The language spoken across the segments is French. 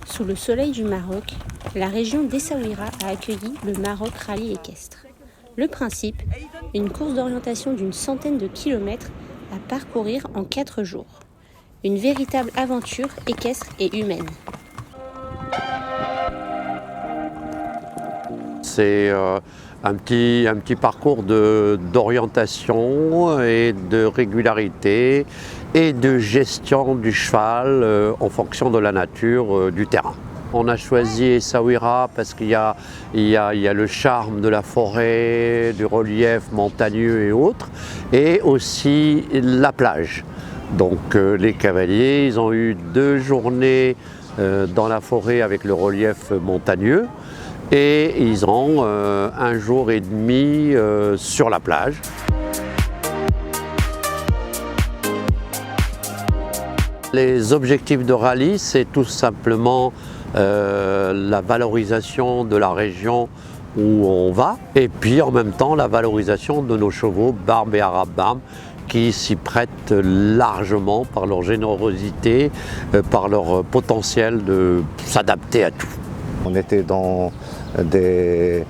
Sous le soleil du Maroc, la région d'Essaouira a accueilli le Maroc Rallye équestre. Le principe, une course d'orientation d'une centaine de kilomètres à parcourir en 4 jours. Une véritable aventure équestre et humaine. C'est un petit parcours d'orientation et de régularité et de gestion du cheval en fonction de la nature du terrain. On a choisi Essaouira parce qu'il y a le charme de la forêt, du relief montagneux et autres, et aussi la plage. Donc les cavaliers, ils ont eu 2 journées dans la forêt avec le relief montagneux, et ils ont 1 jour et demi sur la plage. Les objectifs de rallye, c'est tout simplement la valorisation de la région où on va, et puis en même temps la valorisation de nos chevaux Barbe et Arabe Barbe, qui s'y prêtent largement par leur générosité, par leur potentiel de s'adapter à tout. On était dans des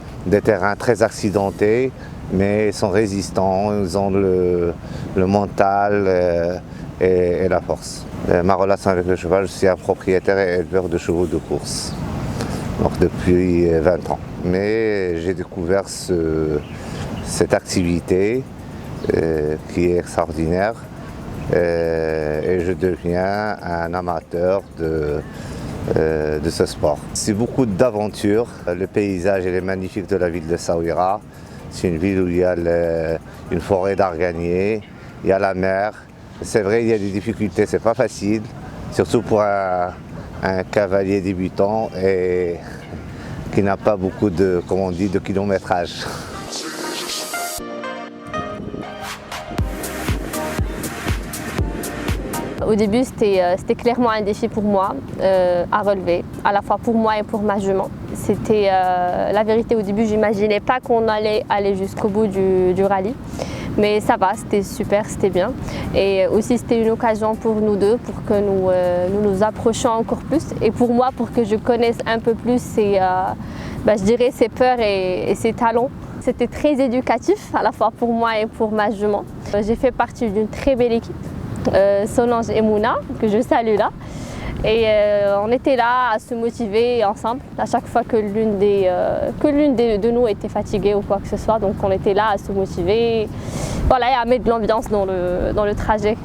terrains très accidentés, mais ils sont résistants, ils ont le mental et la force. Ma relation avec le cheval, je suis un propriétaire et éleveur de chevaux de course, donc depuis 20 ans. Mais j'ai découvert cette activité qui est extraordinaire, et je deviens un amateur de ce sport. C'est beaucoup d'aventures. Le paysage est magnifique de la ville d'Essaouira. C'est une ville où il y a une forêt d'arganiers, il y a la mer. C'est vrai, il y a des difficultés, c'est pas facile, surtout pour un cavalier débutant et qui n'a pas beaucoup de, comme on dit, de kilométrage. Au début, c'était clairement un défi pour moi à relever, à la fois pour moi et pour ma jument. C'était la vérité, au début, j'imaginais pas qu'on allait aller jusqu'au bout du rallye. Mais ça va, c'était super, c'était bien. Et aussi, c'était une occasion pour nous deux, pour que nous approchions encore plus. Et pour moi, pour que je connaisse un peu plus je dirais ses peurs et ses talents. C'était très éducatif, à la fois pour moi et pour ma jument. J'ai fait partie d'une très belle équipe. Solange et Mouna, que je salue là. Et on était là à se motiver ensemble à chaque fois que l'une de nous était fatiguée ou quoi que ce soit. Donc on était là à se motiver, voilà, et à mettre de l'ambiance dans le trajet.